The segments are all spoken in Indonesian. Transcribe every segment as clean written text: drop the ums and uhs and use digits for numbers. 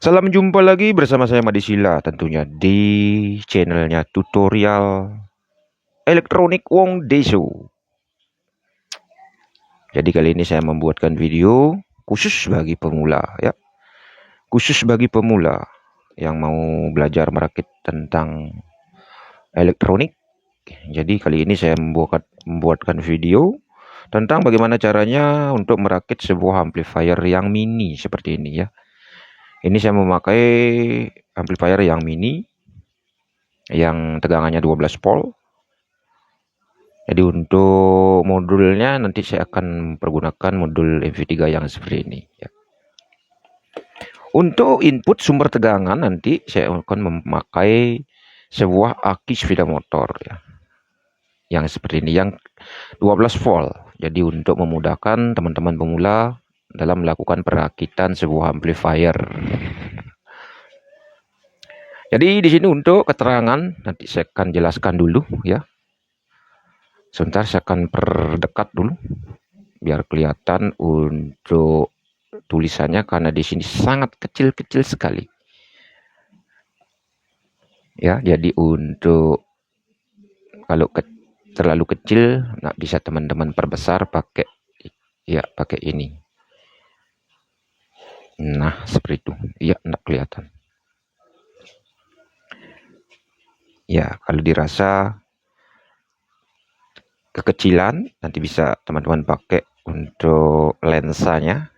Salam jumpa lagi bersama saya Madisila tentunya di channelnya tutorial elektronik Wong Deso. Jadi kali ini saya membuatkan video khusus bagi pemula ya. Khusus bagi pemula yang mau belajar merakit tentang elektronik. Jadi kali ini saya membuatkan video tentang bagaimana caranya untuk merakit sebuah amplifier yang mini seperti ini ya. Ini saya memakai amplifier yang mini yang tegangannya 12 volt. Jadi untuk modulnya nanti saya akan pergunakan modul MV3 yang seperti ini ya. Untuk input sumber tegangan nanti saya akan memakai sebuah aki sepeda motor ya. Yang seperti ini yang 12 volt. Jadi untuk memudahkan teman-teman pemula dalam melakukan perakitan sebuah amplifier. Jadi di sini untuk keterangan nanti saya akan jelaskan dulu ya. Sebentar saya akan perdekat dulu biar kelihatan untuk tulisannya karena di sini sangat kecil-kecil sekali. Ya, jadi untuk kalau terlalu kecil nah bisa teman-teman perbesar pakai ini. Nah, seperti itu. Ya, enggak kelihatan. Ya, kalau dirasa kekecilan nanti bisa teman-teman pakai untuk lensanya.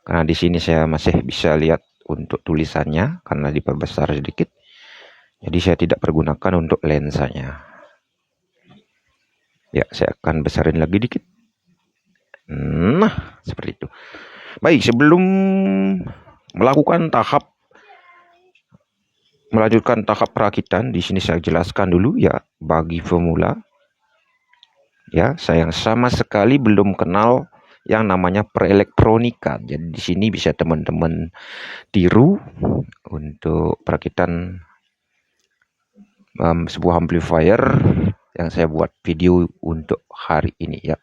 Karena di sini saya masih bisa lihat untuk tulisannya karena diperbesar sedikit. Jadi saya tidak pergunakan untuk lensanya. Ya, saya akan besarin lagi dikit. Nah, seperti itu. Baik, sebelum melanjutkan tahap perakitan, di sini saya jelaskan dulu ya bagi pemula. Ya, saya yang sama sekali belum kenal yang namanya perelektronikan. Jadi di sini bisa teman-teman tiru untuk perakitan sebuah amplifier yang saya buat video untuk hari ini ya.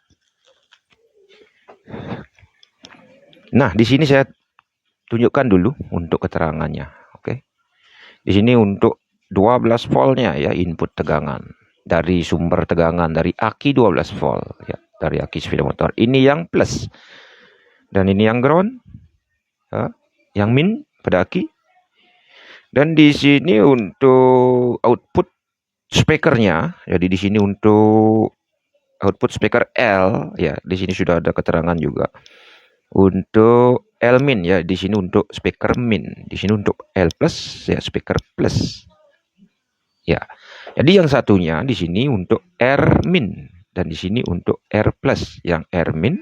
Nah, di sini saya tunjukkan dulu untuk keterangannya. Oke. Di sini untuk 12 voltnya ya input tegangan dari sumber tegangan dari aki 12 volt ya, dari aki sepeda motor. Ini yang plus. Dan ini yang ground. Ya, yang min pada aki. Dan di sini untuk output speakernya, jadi di sini untuk output speaker L ya, di sini sudah ada keterangan juga. Untuk L min ya, di sini untuk speaker min, di sini untuk L plus ya speaker plus. Ya. Jadi yang satunya di sini untuk R min dan di sini untuk R plus. Yang R min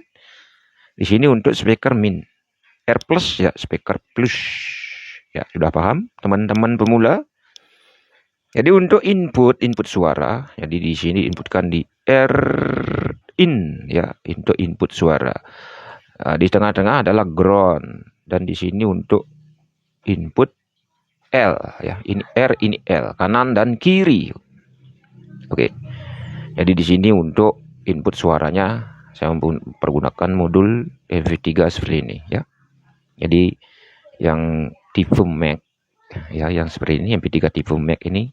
di sini untuk speaker min. R plus ya speaker plus. Ya, sudah paham teman-teman pemula? Jadi untuk input suara, jadi di sini inputkan di R in ya, untuk input suara. Di tengah-tengah adalah ground dan di sini untuk input L ya, ini R ini L, kanan dan kiri. Oke. Jadi di sini untuk input suaranya saya pergunakan modul MV3 seperti ini ya. Jadi yang tipe Mac ya, yang seperti ini MV3 tipe Mac ini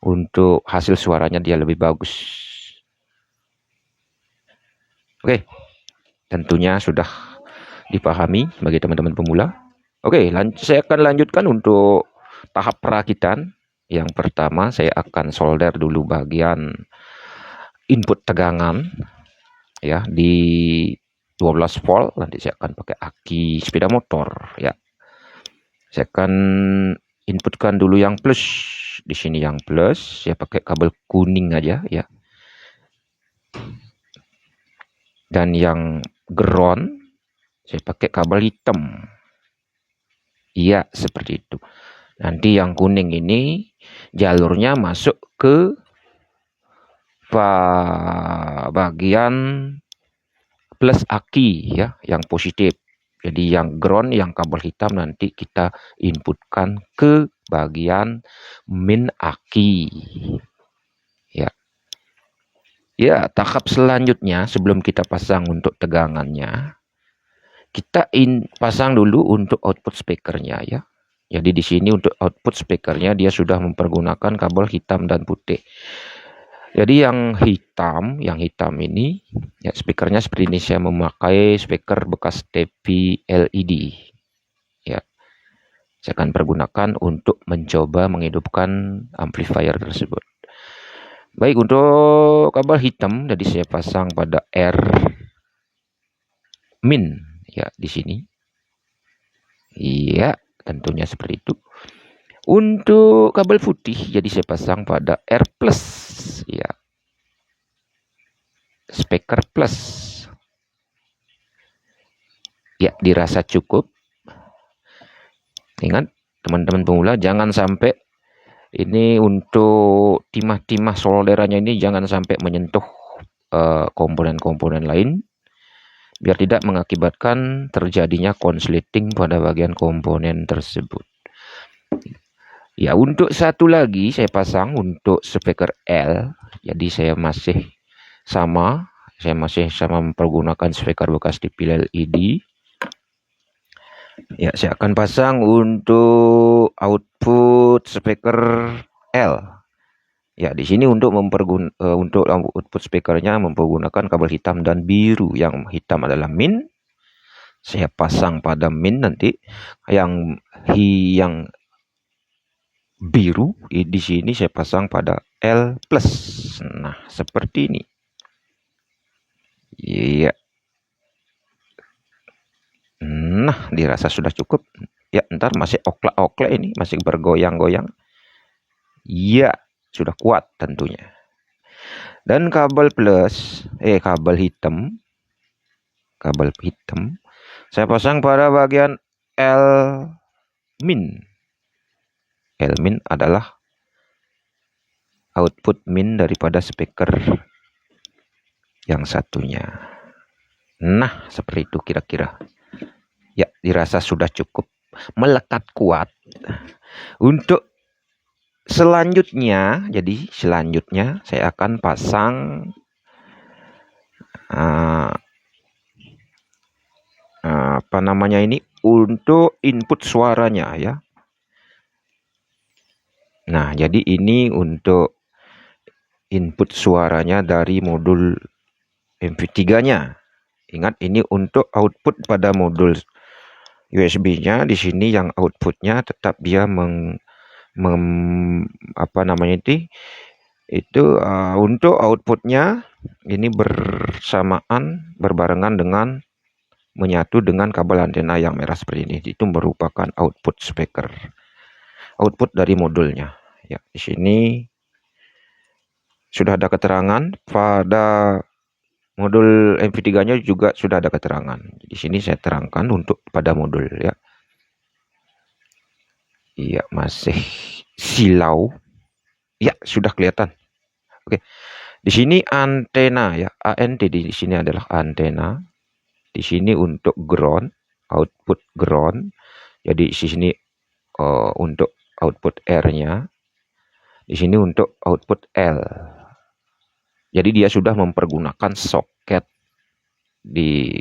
untuk hasil suaranya dia lebih bagus. Oke. Tentunya sudah dipahami bagi teman-teman pemula. Oke, saya akan lanjutkan untuk tahap perakitan. Yang pertama saya akan solder dulu bagian input tegangan ya di 12 volt. Nanti saya akan pakai aki sepeda motor ya. Saya akan inputkan dulu yang plus. Di sini yang plus, saya pakai kabel kuning aja ya. Dan yang ground saya pakai kabel hitam. Iya, seperti itu. Nanti yang kuning ini jalurnya masuk ke bagian plus aki ya, yang positif. Jadi yang ground, yang kabel hitam nanti kita inputkan ke bagian min aki. Ya. Ya, tahap selanjutnya sebelum kita pasang untuk tegangannya, Kita pasang dulu untuk output speakernya ya. Jadi di sini untuk output speakernya dia sudah mempergunakan kabel hitam dan putih. Jadi yang hitam ini ya speakernya seperti ini, saya memakai speaker bekas TV LED. Ya, saya akan pergunakan untuk mencoba menghidupkan amplifier tersebut. Baik, untuk kabel hitam jadi saya pasang pada R min ya di sini. Iya, tentunya seperti itu. Untuk kabel putih jadi saya pasang pada R plus ya. Speaker plus. Ya, dirasa cukup. Ingat teman-teman pemula, jangan sampai ini untuk timah-timah solderannya ini jangan sampai menyentuh komponen-komponen lain, biar tidak mengakibatkan terjadinya konsleting pada bagian komponen tersebut. Ya, untuk satu lagi saya pasang untuk speaker L. Jadi saya masih sama mempergunakan speaker bekas TV LED. Ya, saya akan pasang untuk output speaker L. Ya, di sini untuk output speakernya mempergunakan kabel hitam dan biru. Yang hitam adalah min. Saya pasang pada min nanti. Yang biru di sini saya pasang pada L plus. Nah, seperti ini. Iya. Nah, dirasa sudah cukup. Ya, ntar masih oklek-oklek ini, masih bergoyang-goyang. Iya, sudah kuat tentunya. Dan kabel hitam, saya pasang pada bagian L min. L min adalah output min daripada speaker yang satunya. Nah, seperti itu kira-kira. Ya, dirasa sudah cukup melekat kuat. Untuk selanjutnya saya akan pasang untuk input suaranya ya. Nah, jadi ini untuk input suaranya dari modul MP3-nya. Ingat, ini untuk output pada modul USB-nya. Di sini yang outputnya tetap dia untuk outputnya ini berbarengan dengan menyatu dengan kabel antena yang merah seperti ini. Itu merupakan output speaker, output dari modulnya. Ya, di sini sudah ada keterangan pada modul MP3-nya juga sudah ada keterangan. Di sini saya terangkan untuk pada modul ya. Iya, masih silau. Ya, sudah kelihatan. Oke. Di sini antena ya, ANT di sini adalah antena. Di sini untuk ground, output ground. Jadi di sini untuk output R-nya. Di sini untuk output L. Jadi dia sudah mempergunakan soket di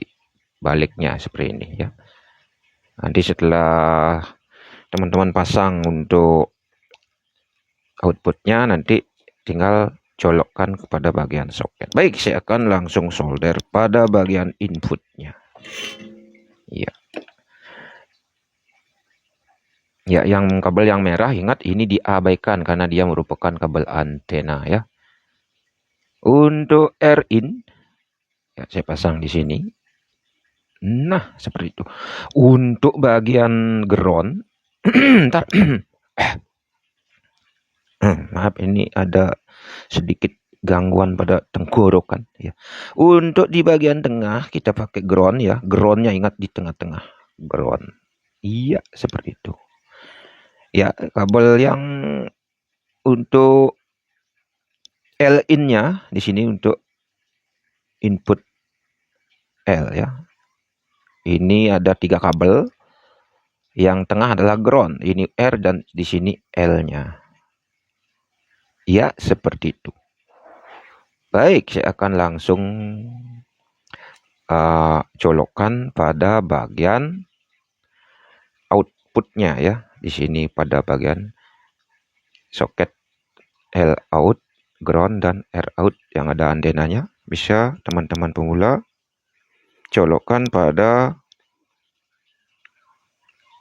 baliknya seperti ini ya. Nanti setelah teman-teman pasang untuk outputnya, nanti tinggal colokkan kepada bagian soket. Baik, saya akan langsung solder pada bagian inputnya. Ya. Ya, yang kabel yang merah ingat ini diabaikan karena dia merupakan kabel antena ya. Untuk R in ya, saya pasang di sini. Nah, seperti itu. Untuk bagian ground ntar maaf, ini ada sedikit gangguan pada tenggorokan ya. Untuk di bagian tengah kita pakai ground ya. Groundnya ingat di tengah-tengah. Ground. Iya, seperti itu. Ya, kabel yang untuk L-in-nya di sini untuk input L ya. Ini ada 3 kabel. Yang tengah adalah ground. Ini R dan di sini L-nya. Ya, seperti itu. Baik, saya akan langsung colokkan pada bagian outputnya ya. Di sini pada bagian soket L out, ground, dan R out yang ada antenanya. Bisa teman-teman pemula colokkan pada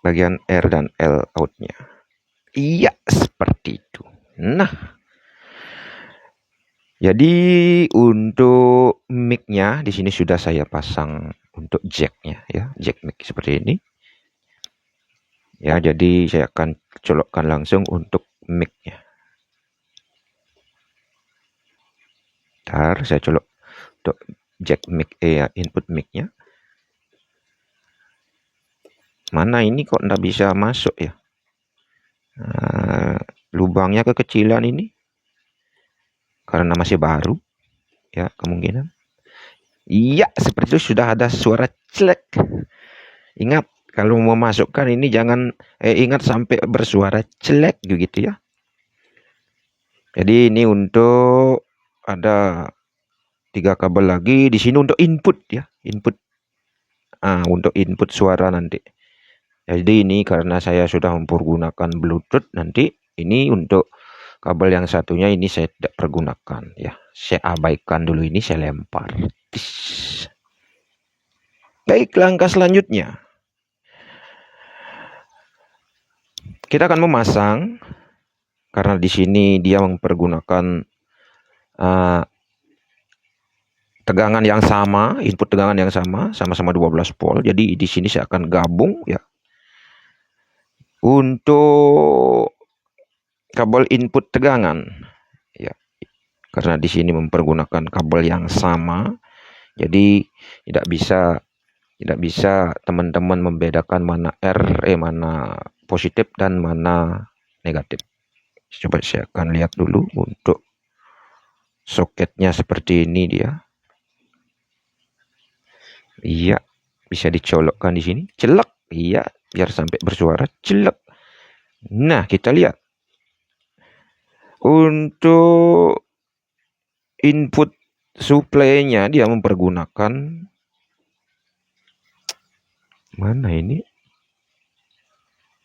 bagian R dan L outnya. Iya, seperti itu. Nah, jadi untuk mic-nya di sini sudah saya pasang untuk jack-nya ya, jack mic seperti ini. Ya, jadi saya akan colokkan langsung untuk mic-nya. Ntar saya colok untuk jack mic input mic-nya. Mana ini kok nggak bisa masuk ya? Lubangnya kekecilan ini karena masih baru ya, kemungkinan. Iya, seperti itu, sudah ada suara celek. Ingat, kalau mau masukkan ini jangan ingat sampai bersuara celek gitu ya. Jadi ini untuk ada 3 kabel lagi di sini untuk input ya, input. Untuk input suara nanti. Jadi ini karena saya sudah mempergunakan Bluetooth, nanti ini untuk kabel yang satunya ini saya tidak pergunakan ya. Saya abaikan dulu, ini saya lempar. Baik, langkah selanjutnya kita akan memasang, karena di sini dia mempergunakan tegangan yang sama, input tegangan yang sama-sama 12 volt. Jadi di sini saya akan gabung ya. Untuk kabel input tegangan ya. Karena di sini mempergunakan kabel yang sama, jadi tidak bisa teman-teman membedakan mana mana positif dan mana negatif. Coba saya akan lihat dulu untuk soketnya seperti ini dia. Iya, bisa dicolokkan di sini. Celek. Iya, biar sampai bersuara celek. Nah, kita lihat. Untuk input supply-nya dia mempergunakan mana ini?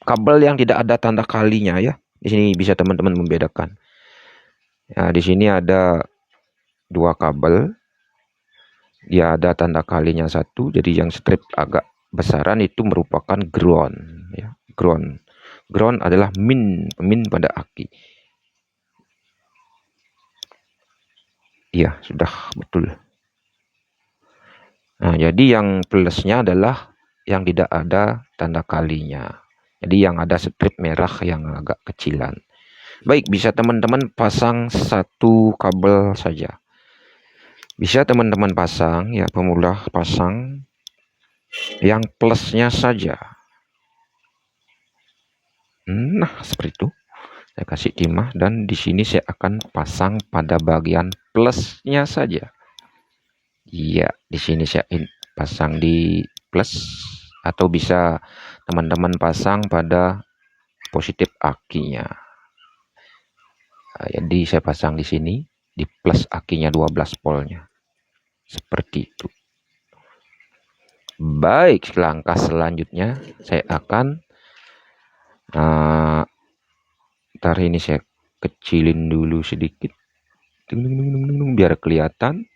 Kabel yang tidak ada tanda kalinya ya. Di sini bisa teman-teman membedakan. Nah, di sini ada 2 kabel. Dia ada tanda kalinya 1, jadi yang strip agak besaran itu merupakan ground ya. Ground adalah min pada aki. Iya, sudah betul. Nah, jadi yang plusnya adalah yang tidak ada tanda kalinya. Jadi yang ada strip merah yang agak kecilan. Baik, bisa teman-teman pasang 1 kabel saja. Bisa teman-teman pasang ya, pemula pasang yang plusnya saja. Nah, seperti itu. Saya kasih timah dan di sini saya akan pasang pada bagian plusnya saja. Iya, di sini saya pasang di plus, atau bisa teman-teman pasang pada positif akinya. Nah, jadi saya pasang di sini di plus akinya 12 voltnya. Seperti itu. Baik, langkah selanjutnya saya akan ntar ini saya kecilin dulu sedikit biar kelihatan.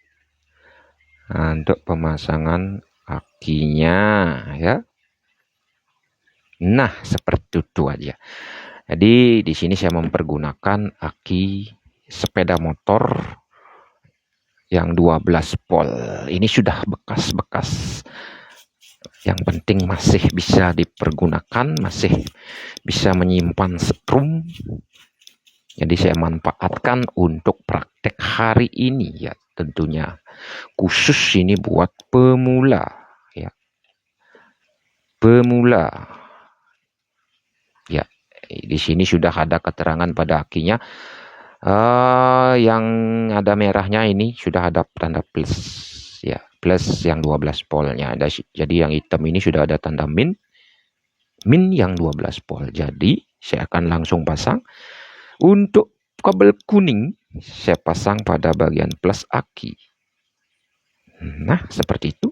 Nah, untuk pemasangan akinya ya. Nah, seperti itu aja. Jadi di sini saya mempergunakan aki sepeda motor yang 12 volt. Ini sudah bekas-bekas. Yang penting masih bisa dipergunakan, masih bisa menyimpan strum. Jadi saya manfaatkan untuk praktek hari ini ya, tentunya khusus ini buat pemula ya. Pemula. Ya, di sini sudah ada keterangan pada akinya. Yang ada merahnya ini sudah ada tanda plus ya, plus yang 12 voltnya. Jadi yang hitam ini sudah ada tanda min yang 12 volt. Jadi saya akan langsung pasang. Untuk kabel kuning saya pasang pada bagian plus aki. Nah, seperti itu.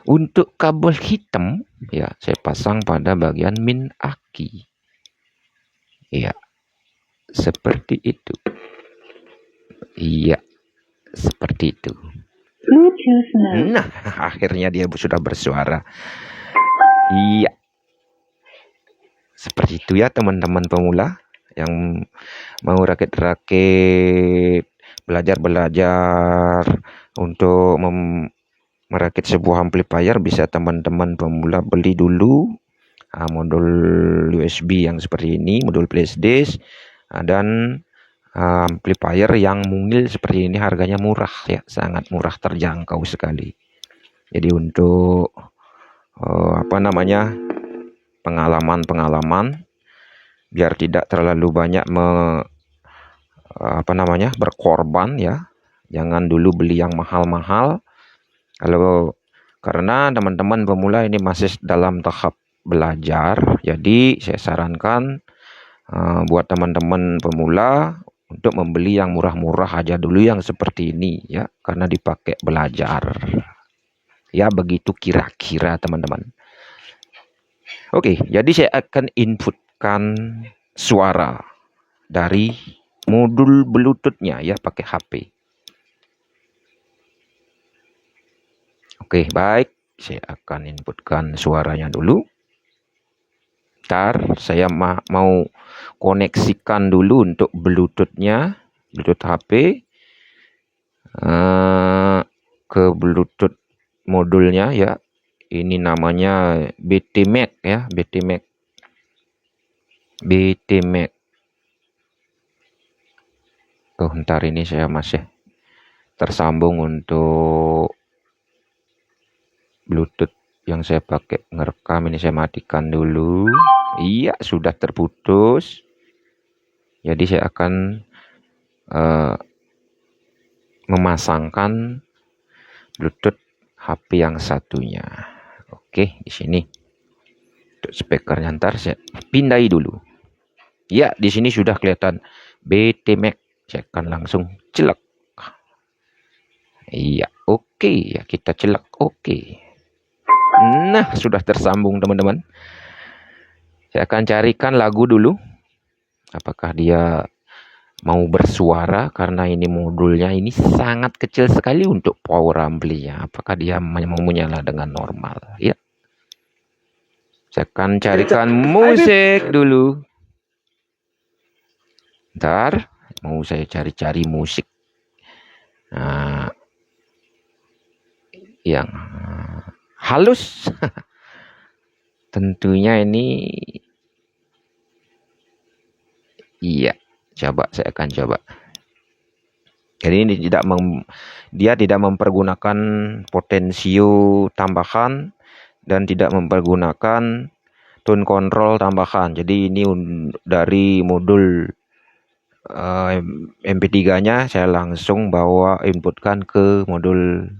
Untuk kabel hitam ya saya pasang pada bagian min aki. Iya, seperti itu. Iya, seperti itu. Nah, akhirnya dia sudah bersuara. Iya. Seperti itu ya teman-teman pemula yang mau rakit-rakit, belajar-belajar untuk merakit sebuah amplifier, bisa teman-teman pemula beli dulu modul USB yang seperti ini, modul flash disk, dan amplifier yang mungil seperti ini. Harganya murah ya, sangat murah, terjangkau sekali. Jadi untuk pengalaman biar tidak terlalu banyak berkorban ya, jangan dulu beli yang mahal-mahal. Karena teman-teman pemula ini masih dalam tahap belajar, jadi saya sarankan buat teman-teman pemula untuk membeli yang murah-murah aja dulu, yang seperti ini ya, karena dipakai belajar ya, begitu kira-kira teman-teman. Oke, jadi saya akan inputkan suara dari modul Bluetooth-nya ya, pakai HP. Oke, baik. Saya akan inputkan suaranya dulu. Ntar saya mau koneksikan dulu untuk Bluetooth-nya, Bluetooth HP, ke Bluetooth modulnya ya. Ini namanya BT-Max ya, BT-Max. Ntar ini saya masih tersambung untuk Bluetooth yang saya pakai ngerekam. Ini saya matikan dulu. Iya, sudah terputus. Jadi saya akan memasangkan Bluetooth HP yang satunya. Oke, di sini untuk speakernya ntar saya pindai dulu. Ya, di sini sudah kelihatan BT-Max. Saya akan langsung celak. Iya, oke ya, kita celak. Oke. Nah, sudah tersambung teman-teman. Saya akan carikan lagu dulu. Apakah dia mau bersuara, karena ini modulnya ini sangat kecil sekali untuk power ampli-nya. Apakah dia mau menyala dengan normal ya. Saya akan carikan musik dulu. Ntar mau saya cari-cari musik yang halus. Tentunya ini iya, saya akan coba. Jadi ini dia tidak mempergunakan potensio tambahan dan tidak mempergunakan tone control tambahan. Jadi ini dari modul MP3-nya saya langsung bawa inputkan ke modul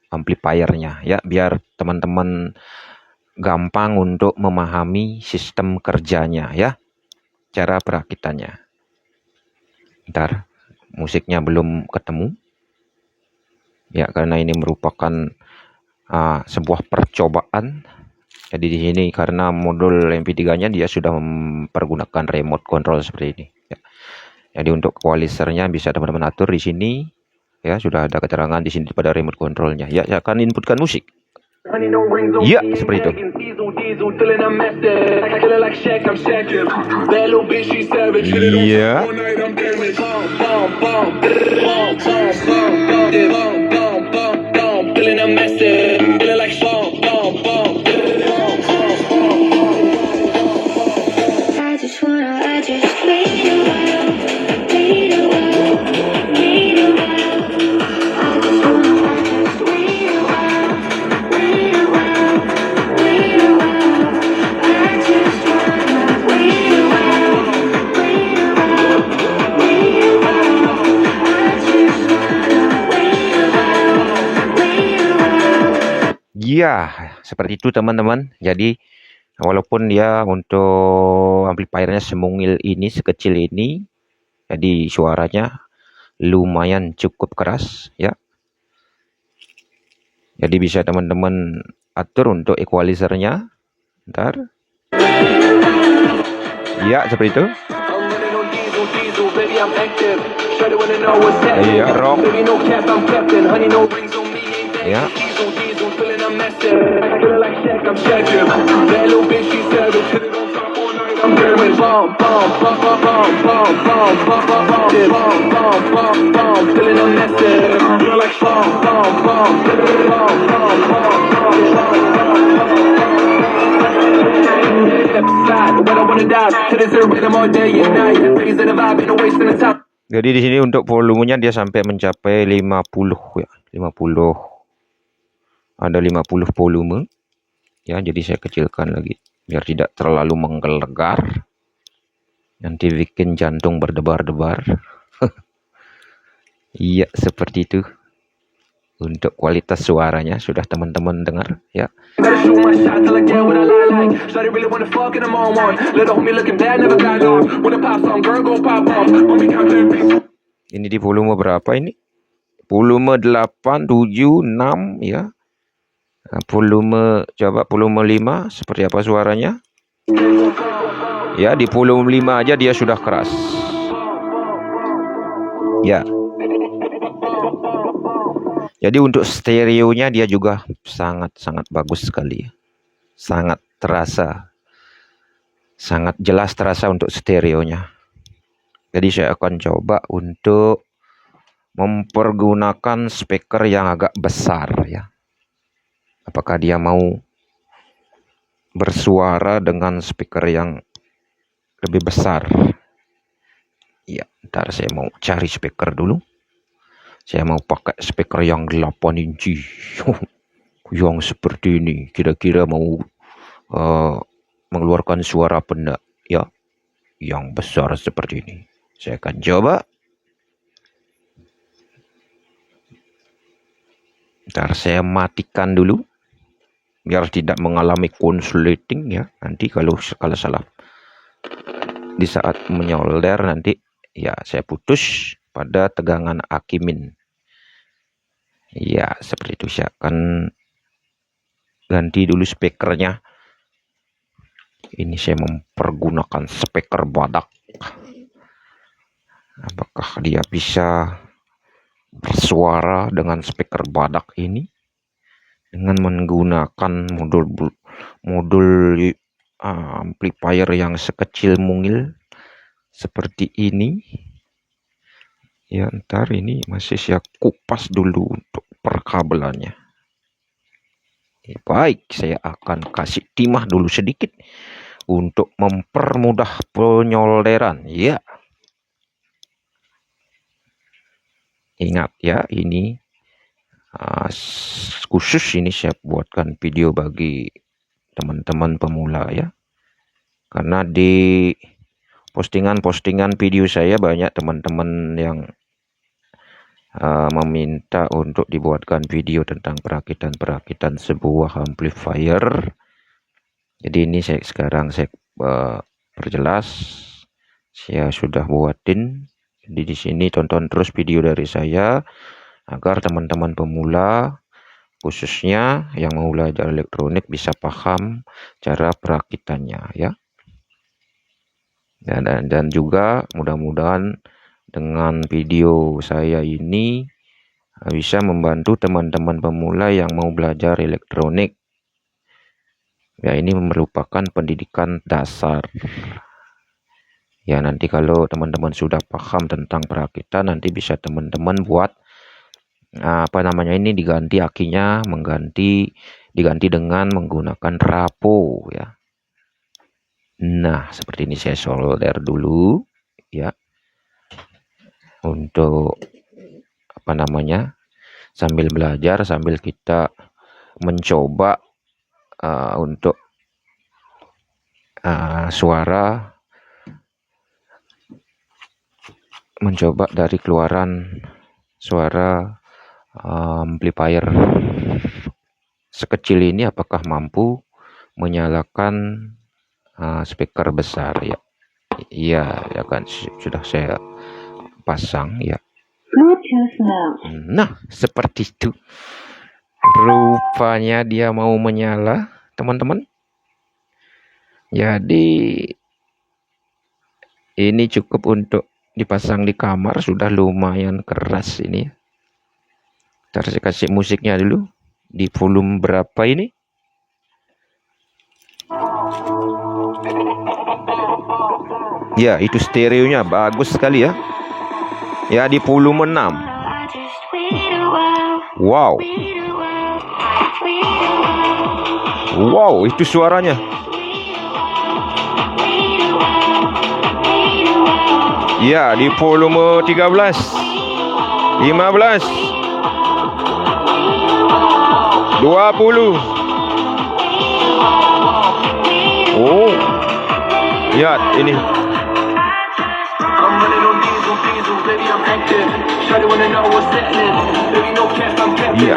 amplifiernya ya, biar teman-teman gampang untuk memahami sistem kerjanya ya, cara perakitannya. Ntar musiknya belum ketemu ya, karena ini merupakan sebuah percobaan. Jadi di sini karena modul MP3-nya dia sudah mempergunakan remote control seperti ini ya. Jadi untuk equalizernya bisa teman-teman atur di sini ya, sudah ada keterangan di sini pada remote controlnya ya. Saya akan inputkan musik. Iya, seperti itu. Iya. Ya, seperti itu teman-teman. Jadi walaupun dia untuk amplifiernya semungil ini, sekecil ini, jadi suaranya lumayan cukup keras ya. Jadi bisa teman-teman atur untuk equalizernya. Ntar. Ya, seperti itu. Iya, rock. Ya. Jadi di sini untuk volumenya dia sampai mencapai 50 ya, 50. Ada 50 volume. Ya, jadi saya kecilkan lagi biar tidak terlalu menggelegar. Nanti bikin jantung berdebar-debar. Iya, seperti itu. Untuk kualitas suaranya sudah teman-teman dengar ya. Ini di volume berapa ini? Volume 8, 7, 6 ya. Nah, volume 5 seperti apa suaranya? Ya, di volume 5 aja dia sudah keras. Ya. Jadi untuk stereonya dia juga sangat-sangat bagus sekali. Sangat terasa. Sangat jelas terasa untuk stereonya. Jadi saya akan coba untuk mempergunakan speaker yang agak besar ya. Apakah dia mau bersuara dengan speaker yang lebih besar? Ya, ntar saya mau cari speaker dulu. Saya mau pakai speaker yang 8 inci. Yang seperti ini. Kira-kira mau mengeluarkan suara apa enggak? Ya, yang besar seperti ini. Saya akan coba. Ntar saya matikan dulu. Biar tidak mengalami konsleting ya. Nanti kalau salah. Di saat menyolder nanti ya saya putus pada tegangan akimin. Ya, seperti itu. Saya akan ganti dulu speakernya. Ini saya mempergunakan speaker badak. Apakah dia bisa bersuara dengan speaker badak ini? Dengan menggunakan modul amplifier yang sekecil mungil seperti ini. Ya, ntar ini masih saya kupas dulu untuk perkabelannya. Baik, saya akan kasih timah dulu sedikit untuk mempermudah penyolderan. Ya. Ingat ya, ini khusus ini saya buatkan video bagi teman-teman pemula ya. Karena di postingan-postingan video saya banyak teman-teman yang meminta untuk dibuatkan video tentang perakitan sebuah amplifier. Jadi ini sekarang saya perjelas, saya sudah buatin. Jadi di sini tonton terus video dari saya agar teman-teman pemula khususnya yang mau belajar elektronik bisa paham cara perakitannya ya. Dan juga mudah-mudahan dengan video saya ini bisa membantu teman-teman pemula yang mau belajar elektronik. Ya, ini merupakan pendidikan dasar. Ya, nanti kalau teman-teman sudah paham tentang perakitan, nanti bisa teman-teman buat ini diganti akinya, diganti dengan menggunakan rapo ya. Nah, seperti ini saya solder dulu ya. Untuk sambil belajar, sambil kita mencoba untuk suara, mencoba dari keluaran suara amplifier sekecil ini apakah mampu menyalakan speaker besar ya. Iya, ya kan sudah saya pasang ya. Nah, seperti itu. Rupanya dia mau menyala, teman-teman. Jadi ini cukup untuk dipasang di kamar, sudah lumayan keras ini. Ntar saya kasih musiknya dulu. Di volume berapa ini? Ya, itu stereonya bagus sekali ya. Ya, di volume 6. Wow. Wow, itu suaranya. Ya, di volume 13, 15, 20. Oh, lihat ini. Iya.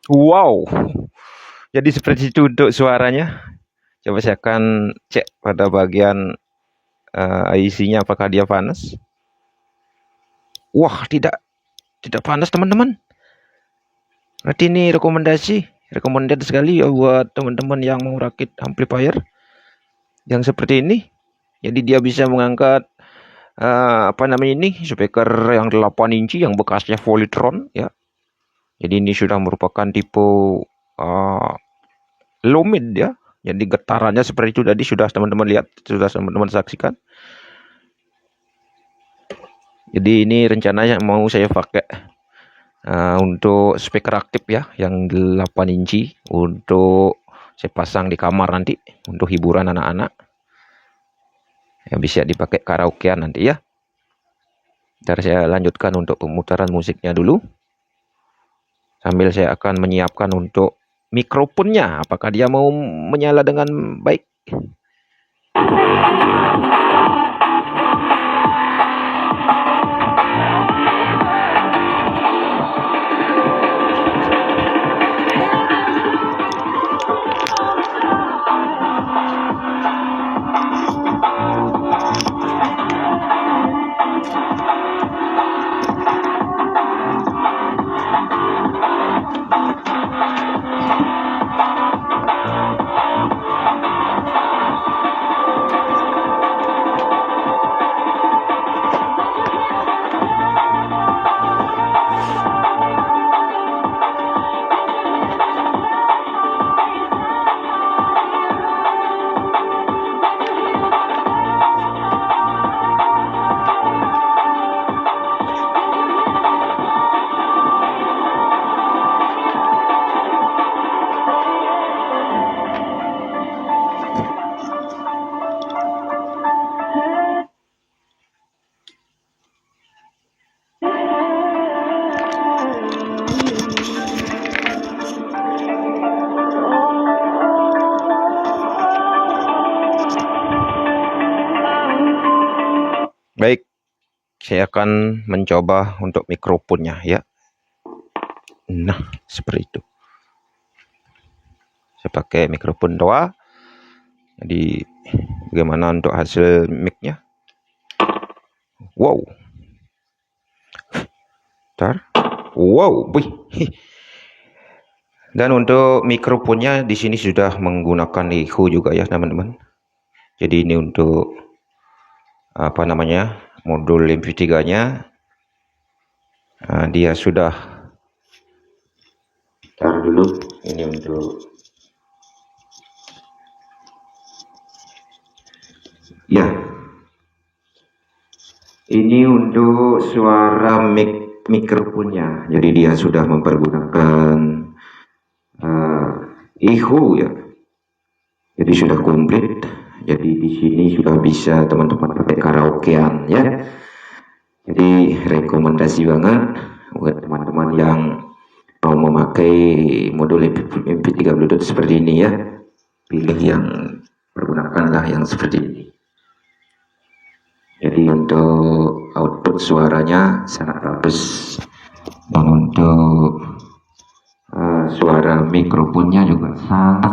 Wow. Jadi seperti itu untuk suaranya. Coba saya akan cek pada bagian IC-nya apakah dia panas. Wah, tidak panas, teman-teman. Berarti ini recommended sekali ya buat teman-teman yang mau rakit amplifier yang seperti ini. Jadi dia bisa mengangkat speaker yang 8 inci yang bekasnya Volytron ya. Jadi ini sudah merupakan tipe low mid ya. Jadi getarannya seperti itu tadi sudah teman-teman lihat, sudah teman-teman saksikan. Jadi ini rencananya mau saya pakai untuk speaker aktif ya, yang 8 inci untuk saya pasang di kamar nanti untuk hiburan anak-anak. Ya, bisa dipakai karaokean nanti ya. Ntar saya lanjutkan untuk pemutaran musiknya dulu. Sambil saya akan menyiapkan untuk mikrofonnya, apakah dia mau menyala dengan baik. Baik, saya akan mencoba untuk mikrofonnya ya. Nah, seperti itu. Saya pakai mikrofon doa. Jadi, bagaimana untuk hasil mic-nya? Wow. Bentar. Wow, wih. Dan untuk mikrofonnya di sini sudah menggunakan echo juga ya, teman-teman. Jadi ini untuk apa namanya? Modul MP3-nya. Dia sudah taruh dulu ini untuk ya. Ini untuk suara mikrofonnya. Jadi dia sudah mempergunakan echo ya. Jadi sudah komplit. Jadi di sini sudah bisa teman-teman pakai karaokean ya. Jadi rekomendasi banget buat teman-teman yang mau memakai modul MP3 Bluetooth seperti ini ya. Pilih yang pergunakanlah yang seperti ini. Jadi untuk output suaranya sangat bagus, dan untuk suara mikrofonnya juga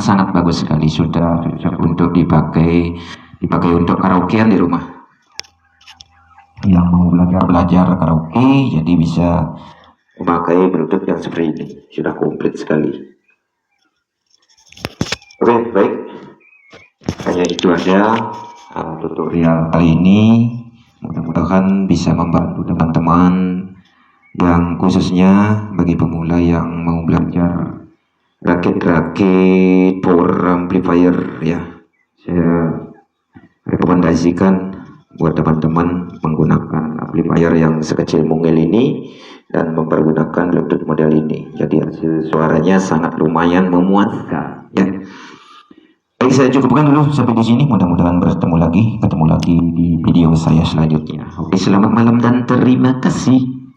sangat bagus sekali, sudah cocok untuk dipakai untuk karaokean di rumah. Yang mau belajar karaoke jadi bisa memakai Bluetooth yang seperti ini, sudah komplit sekali. Oke, baik, hanya itu aja tutorial kali ini. Mudah-mudahan bisa membantu teman-teman yang khususnya bagi pemula yang mau belajar rakit-rakit power amplifier ya. Saya rekomendasikan buat teman-teman menggunakan amplifier yang sekecil mungil ini dan mempergunakan Bluetooth model ini. Jadi hasil suaranya sangat lumayan memuaskan ya. Baik, saya cukupkan dulu sampai di sini. Mudah-mudahan ketemu lagi di video saya selanjutnya. Oke, selamat malam dan terima kasih.